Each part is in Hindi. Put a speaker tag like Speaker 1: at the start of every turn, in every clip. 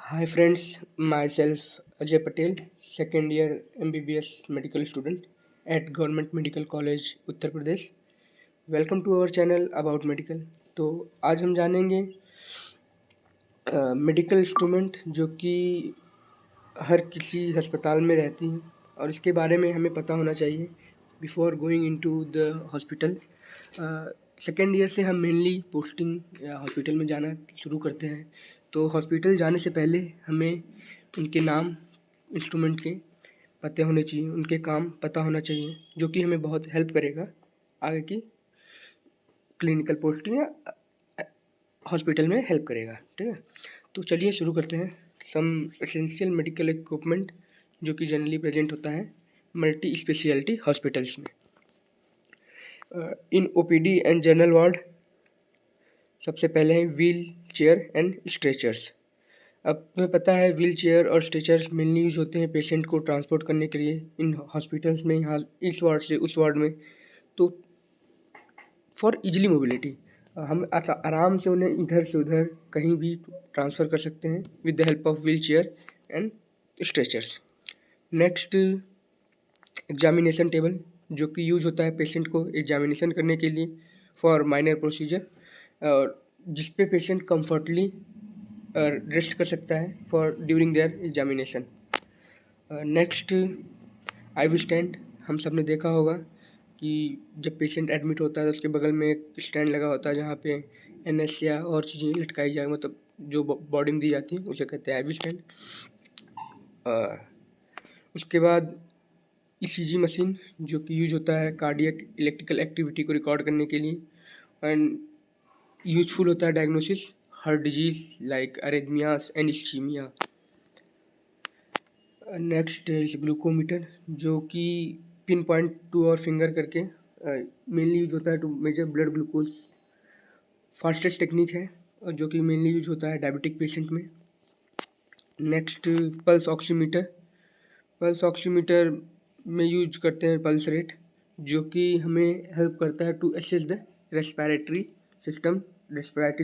Speaker 1: Hi friends, myself Ajay Patel, second year MBBS medical student at Government Medical College Uttar Pradesh. Welcome to our channel about medical. तो आज हम जानेंगे मेडिकल इंस्ट्रूमेंट जो कि हर किसी अस्पताल में रहती हैं और इसके बारे में हमें पता होना चाहिए before going into the hospital. Second year से हम मेनली पोस्टिंग या हॉस्पिटल में जाना शुरू करते हैं। तो हॉस्पिटल जाने से पहले हमें उनके नाम, इंस्ट्रूमेंट के पते होने चाहिए, उनके काम पता होना चाहिए, जो कि हमें बहुत हेल्प करेगा आगे की क्लिनिकल पोस्टिंग या हॉस्पिटल में हेल्प करेगा। ठीक है, तो चलिए शुरू करते हैं। सम एसेंशियल मेडिकल इक्विपमेंट जो कि जनरली प्रेजेंट होता है मल्टी स्पेशलिटी हॉस्पिटल्स में। इन ओपीडी एंड जनरल वार्ड सबसे पहले है व्हील चेयर एंड स्ट्रेचर्स। अब तुम्हें पता है व्हील चेयर और स्ट्रेचर्स मेनली यूज होते हैं पेशेंट को ट्रांसपोर्ट करने के लिए इन हॉस्पिटल्स में, यहाँ इस वार्ड से उस वार्ड में। तो फॉर इजीली मोबिलिटी हम आराम से उन्हें इधर से उधर कहीं भी ट्रांसफ़र कर सकते हैं with the help of wheel chair and stretchers. Next, examination table जो कि यूज होता है पेशेंट को एग्जामिनेशन करने के लिए फॉर माइनर प्रोसीजर, और जिस पे पेशेंट कंफर्टली रेस्ट कर सकता है for during there examination. Next, IV stand. हम सब ने देखा होगा कि जब पेशेंट एडमिट होता है तो उसके बगल में एक स्टैंड लगा होता है जहाँ पे एनएस या और चीज़ें लटकाई जाए, मतलब जो बॉडी में दी जाती है उसे कहते हैं आईवी स्टैंड। उसके बाद ईसीजी मशीन जो कि यूज होता है कार्डियक इलेक्ट्रिकल एक्टिविटी को रिकॉर्ड करने के लिए एंड यूजफुल होता है diagnosis heart disease like arrhythmias and ischemia. Next is glucometer जो कि पिन पॉइंट टू और फिंगर करके मेनली यूज होता है to measure blood glucose. Fastest technique है जो कि मेनली यूज होता है डायबिटिक पेशेंट में। Next, pulse oximeter. Pulse oximeter में यूज करते हैं पल्स रेट जो कि हमें हेल्प करता है to assess the respiratory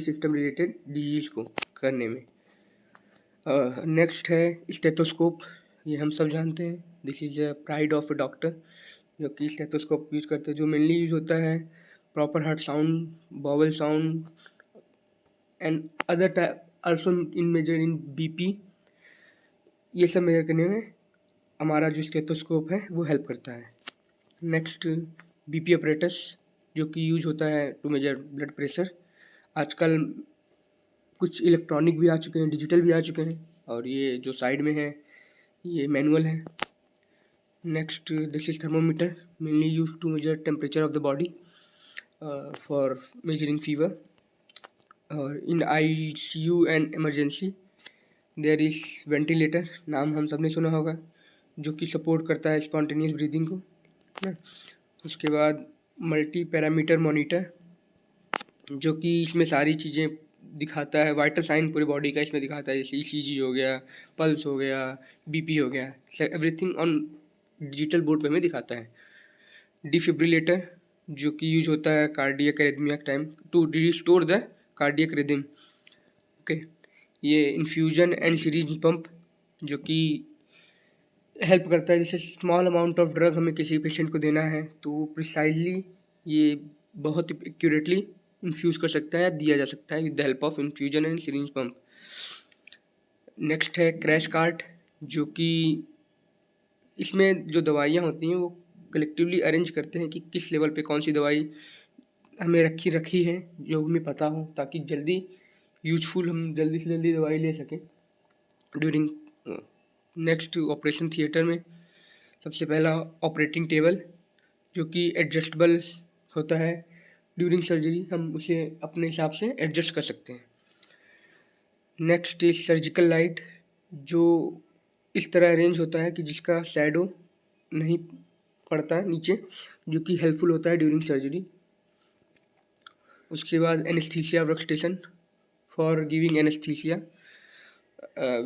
Speaker 1: system related disease को करने में। नेक्स्ट है स्टेथोस्कोप। ये हम सब जानते हैं, this is the pride of a doctor जो कि स्टेथोस्कोप यूज करते हैं, जो मेनली यूज होता है proper heart sound, bowel sound and other type also in major in BP. ये सब मेजर करने में हमारा जो स्टेथोस्कोप है वो हेल्प करता है। नेक्स्ट, बीपी ऑपरेटस जो कि यूज होता है टू मेजर ब्लड प्रेशर। आजकल कुछ इलेक्ट्रॉनिक भी आ चुके हैं, डिजिटल भी आ चुके हैं, और ये जो साइड में है ये मैनुअल है। Next, this is thermometer mainly use to measure temperature of the body for measuring fever. और in ICU and emergency there is ventilator, नाम हम सब ने सुना होगा, जो कि सपोर्ट करता है स्पॉन्टेनियस ब्रीदिंग को ना। उसके बाद मल्टी पैरामीटर मॉनिटर जो कि इसमें सारी चीज़ें दिखाता है, वाइटल साइन पूरी बॉडी का इसमें दिखाता है, जैसे ईसीजी हो गया, पल्स हो गया, बीपी हो गया, एवरीथिंग ऑन डिजिटल बोर्ड पे हमें दिखाता है। डिफिब्रिलेटर जो कि यूज होता है cardiac arrhythmia time to restore the cardiac rhythm. Okay, ये इन्फ्यूजन एंड सीरीज पंप जो कि हेल्प करता है, जैसे स्मॉल अमाउंट ऑफ ड्रग हमें किसी पेशेंट को देना है तो प्रिसाइजली ये बहुत एक्यूरेटली इन्फ्यूज़ कर सकता है या दिया जा सकता है with the help of infusion and syringe pump. Next है क्रैश कार्ट जो कि इसमें जो दवाइयाँ होती हैं वो कलेक्टिवली अरेंज करते हैं कि किस लेवल पे कौन सी दवाई हमें रखी है, जो हमें पता हो, ताकि जल्दी यूजफुल हम जल्दी से जल्दी दवाई ले सकें ड्यूरिंग। नेक्स्ट, ऑपरेशन थिएटर में सबसे पहला ऑपरेटिंग टेबल जो कि एडजस्टेबल होता है, ड्यूरिंग सर्जरी हम उसे अपने हिसाब से एडजस्ट कर सकते हैं। नेक्स्ट इज सर्जिकल लाइट जो इस तरह अरेंज होता है कि जिसका शैडो नहीं पड़ता है नीचे, जो कि हेल्पफुल होता है ड्यूरिंग सर्जरी। उसके बाद anaesthesia workstation for giving anaesthesia,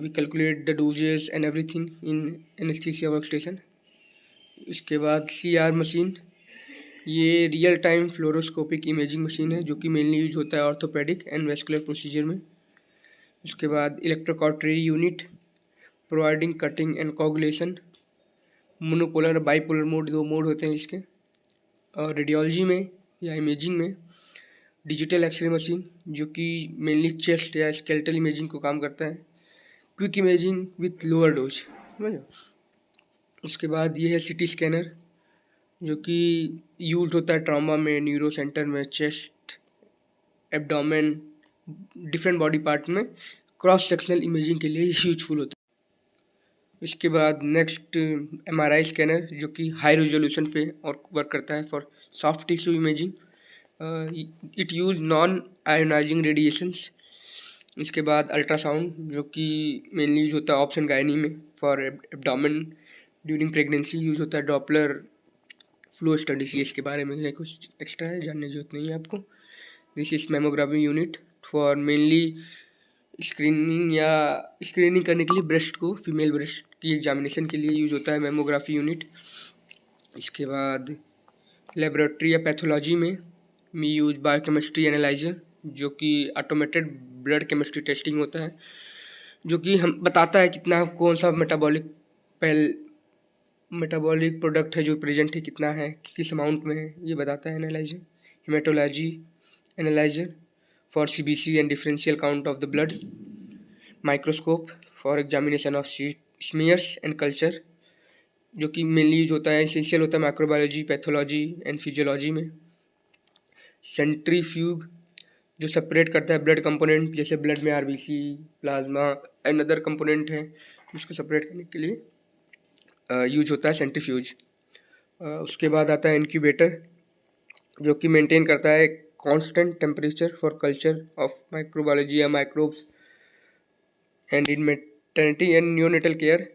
Speaker 1: we calculate the doses and everything in anaesthesia workstation. इसके बाद सीआर मशीन, ये real time fluoroscopic imaging machine है जो कि मेनली यूज होता है ऑर्थोपेडिक एंड वेस्कुलर प्रोसीजर में। उसके बाद electrocautery unit providing cutting and coagulation, monopolar bipolar mode, 2 mode होते हैं इसके। और रेडियोलॉजी में या इमेजिंग में डिजिटल एक्सरे मशीन जो कि मेनली चेस्ट या स्केलेटल इमेजिंग को काम करता है। Quick imaging with lower dose, समझो। उसके बाद ये है सिटी स्कैनर जो कि यूज होता है ट्रॉमा में, न्यूरो सेंटर में, chest, abdomen, different body part में क्रॉस सेक्शनल इमेजिंग के लिए यूजफुल होता है। इसके बाद नेक्स्ट MRI स्कैनर जो कि हाई रेजोल्यूशन पे और वर्क करता है for soft tissue imaging. It use non ionising radiations. इसके बाद अल्ट्रासाउंड जो कि मेनली यूज होता है ऑप्शन गायनी में for abdomen during pregnancy use होता है। डॉपलर फ्लो स्टडीज, ये इसके बारे में कुछ एक्स्ट्रा है, जानने की जरूरत नहीं है आपको। This is mammography unit for mainly screening करने के लिए ब्रेस्ट को, फीमेल ब्रेस्ट की एग्जामिनेशन के लिए यूज होता है मेमोग्राफी यूनिट। इसके बाद लेबोरेटरी या पैथोलॉजी में यूज बायोकेमिस्ट्री एनालाइजर जो कि ऑटोमेटेड ब्लड केमिस्ट्री टेस्टिंग होता है, जो कि हम बताता है कितना कौन सा मेटाबॉलिक प्रोडक्ट है जो प्रेजेंट है, कितना है, किस अमाउंट में है, ये बताता है analyser. Haematology analyser for CBC and differential count of the blood. Microscope for examination of smears and culture जो कि मेनली यूज होता है, एसेंशियल होता है माइक्रोबायोलॉजी, पैथोलॉजी एंड फिजियोलॉजी में। सेंट्रीफ्यूग जो सेपरेट करता है ब्लड कंपोनेंट, जैसे ब्लड में RBC, plasma and other component है, उसको सेपरेट करने के लिए यूज होता है सेंट्रीफ्यूज। उसके बाद आता है इंक्यूबेटर जो कि मेंटेन करता है constant temperature for culture of microbiology या microbes and in maternity and neonatal care.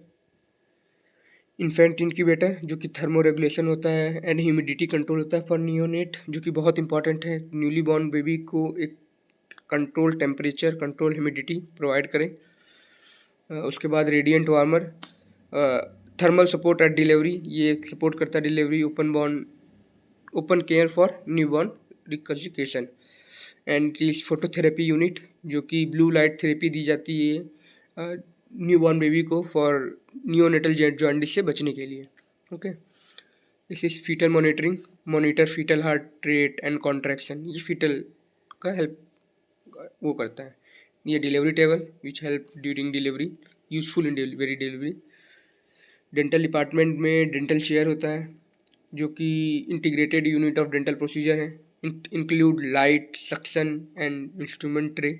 Speaker 1: Infant incubator जो कि थर्मो रेगुलेशन होता है एंड ह्यूमिडिटी कंट्रोल होता है फॉर नियोनेट, जो कि बहुत इंपॉर्टेंट है, न्यूली बॉर्न बेबी को एक control temperature, control humidity provide करें। उसके बाद radiant warmer thermal support at delivery, ये सपोर्ट करता है delivery, open care for newborn resuscitation. And this phototherapy unit जो कि ब्लू लाइट थेरेपी दी जाती है न्यूबॉर्न बेबी को फॉर नियोनेटल जॉन्डिस से बचने के लिए। Okay, this is fetal monitoring, monitor fetal heart rate and contraction, ये फीटल का हेल्प वो करता है। ये delivery table which help during delivery, useful in delivery. Dental department में डेंटल चेयर होता है जो कि integrated unit of dental procedure है, include light, suction and instrument tray.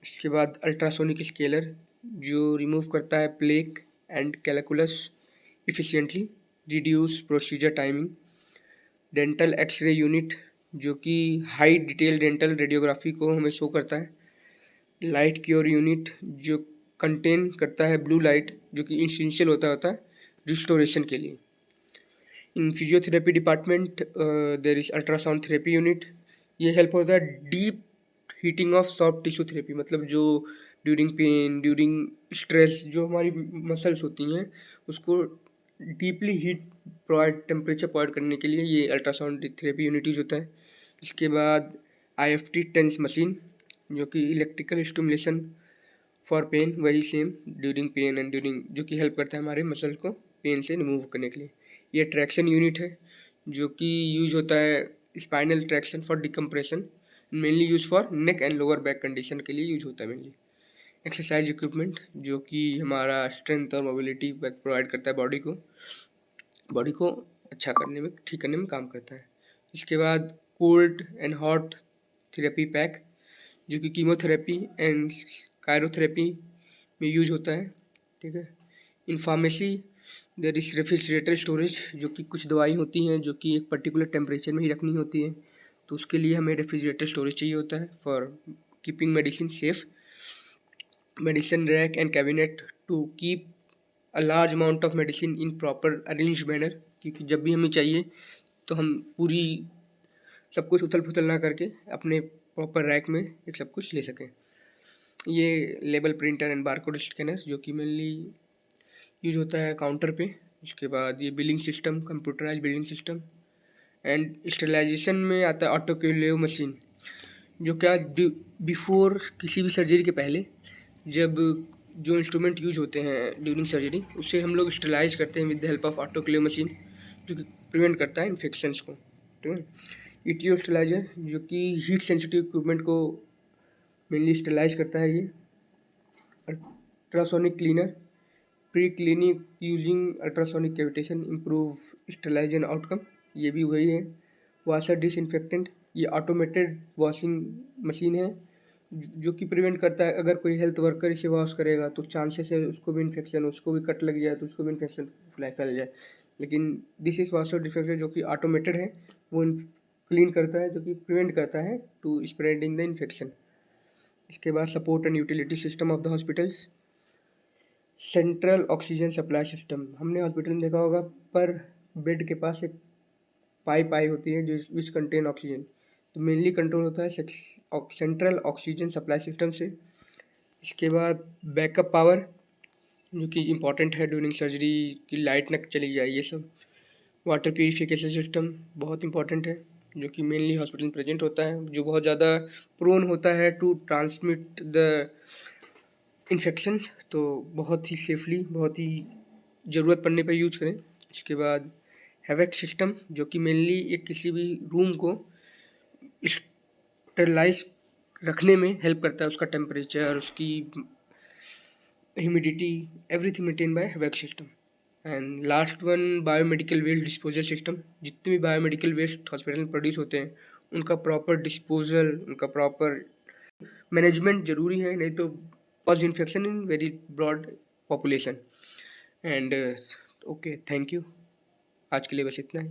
Speaker 1: इसके बाद अल्ट्रासोनिक स्केलर जो रिमूव करता है plaque and calculus efficiently, reduce procedure timing. Dental x-ray unit जो कि हाई डिटेल डेंटल रेडियोग्राफी को हमें शो करता है। लाइट क्योर यूनिट जो कंटेन करता है ब्लू लाइट जो कि इंसेंशियल होता है रिस्टोरेशन के लिए। In physiotherapy department there is ultrasound therapy unit, ये हेल्प होता है deep heating of soft tissue therapy, मतलब जो ड्यूरिंग पेन, ड्यूरिंग स्ट्रेस, जो हमारी मसल्स होती हैं उसको deeply heat provide, temperature provide करने के लिए ये अल्ट्रासाउंड थेरेपी यूनिट यूज होता है। इसके बाद IFT टेंस मशीन जो कि इलेक्ट्रिकल स्टिमुलेशन फॉर पेन, वही same during pain and during, जो कि हेल्प करता है हमारे मसल को पेन से रिमूव करने के लिए। ये ट्रैक्शन यूनिट है जो कि यूज होता है spinal traction for decompression, mainly use for neck and lower back condition के लिए यूज होता है मेनली। एक्सरसाइज इक्विपमेंट जो कि हमारा स्ट्रेंथ और मोबिलिटी प्रोवाइड करता है बॉडी को अच्छा करने में, ठीक करने में काम करता है। इसके बाद cold and hot therapy pack जो कि कीमोथेरेपी एंड कायरोथेरेपी में यूज होता है, ठीक है। In pharmacy there is refrigerator storage जो कि कुछ दवाई होती हैं जो कि एक पर्टिकुलर टेम्परेचर में ही रखनी होती है, तो उसके लिए हमें रेफ्रिजरेटर स्टोरेज चाहिए होता है for keeping medicine safe. Medicine rack and cabinet to keep a large amount of medicine in proper arrange manner, क्योंकि जब भी हमें चाहिए तो हम पूरी सब कुछ उथल पुथल ना करके अपने प्रॉपर रैक में एक सब कुछ ले सकें। ये label printer and barcode scanner जो कि मेनली यूज होता है काउंटर पे। उसके बाद ये billing system, computerise billing system. And sterilisation में आता है ऑटोक्लेव मशीन जो क्या बिफोर किसी भी सर्जरी के पहले जब जो इंस्ट्रूमेंट यूज होते हैं ड्यूरिंग सर्जरी उसे हम लोग स्टरलाइज करते हैं with the help of autoclave machine, जो कि प्रिवेंट करता है इन्फेक्शंस को, ठीक है। ईटीओ स्टरलाइजर जो कि हीट सेंसिटिव इक्विपमेंट को मेनली स्टरलाइज करता है। ये ultrasonic cleaner, pre cleaning using ultrasonic cavitation improve sterilisation outcome, ये भी वही है। वाशर डिसइंफेक्टेंट, ये ऑटोमेटेड वॉशिंग मशीन है जो कि प्रिवेंट करता है, अगर कोई हेल्थ वर्कर इसे वॉश करेगा तो चांसेस है उसको भी इन्फेक्शन, उसको भी कट लग जाए तो उसको भी इन्फेक्शन फैल जाए। लेकिन दिस इज वाशर डिसइंफेक्टेंट जो कि ऑटोमेटेड है, वो क्लीन करता है, जो कि प्रिवेंट करता है टू स्प्रेडिंग द इन्फेक्शन। इसके बाद support and utility system of the hospitals, central oxygen supply system. हमने हॉस्पिटल में देखा होगा पर बेड के पास एक पाइप आई होती है जो विच कंटेन ऑक्सीजन, तो मेनली कंट्रोल होता है सेंट्रल ऑक्सीजन सप्लाई सिस्टम से। इसके बाद बैकअप पावर जो कि इम्पॉर्टेंट है ड्यूरिंग सर्जरी की लाइट न चली जाए ये सब। वाटर प्यूरिफिकेशन सिस्टम बहुत इंपॉर्टेंट है जो कि मेनली हॉस्पिटल में प्रेजेंट होता है, जो बहुत ज़्यादा प्रोन होता है टू ट्रांसमिट द इन्फेक्शन, तो बहुत ही सेफली, बहुत ही ज़रूरत पड़ने पर यूज करें। इसके बाद हैवेक सिस्टम जो कि मेनली एक किसी भी रूम को स्टरलाइज रखने में हेल्प करता है, उसका टेम्परेचर, उसकी humidity, everything maintain by HVAC system. And last one biomedical waste disposal system, जितने भी बायोमेडिकल वेस्ट हॉस्पिटल में प्रोड्यूस होते हैं उनका प्रॉपर डिस्पोजल, उनका प्रॉपर मैनेजमेंट ज़रूरी है, नहीं तो cause infection in very broad population. And okay, thank you, आज के लिए बस इतना ही।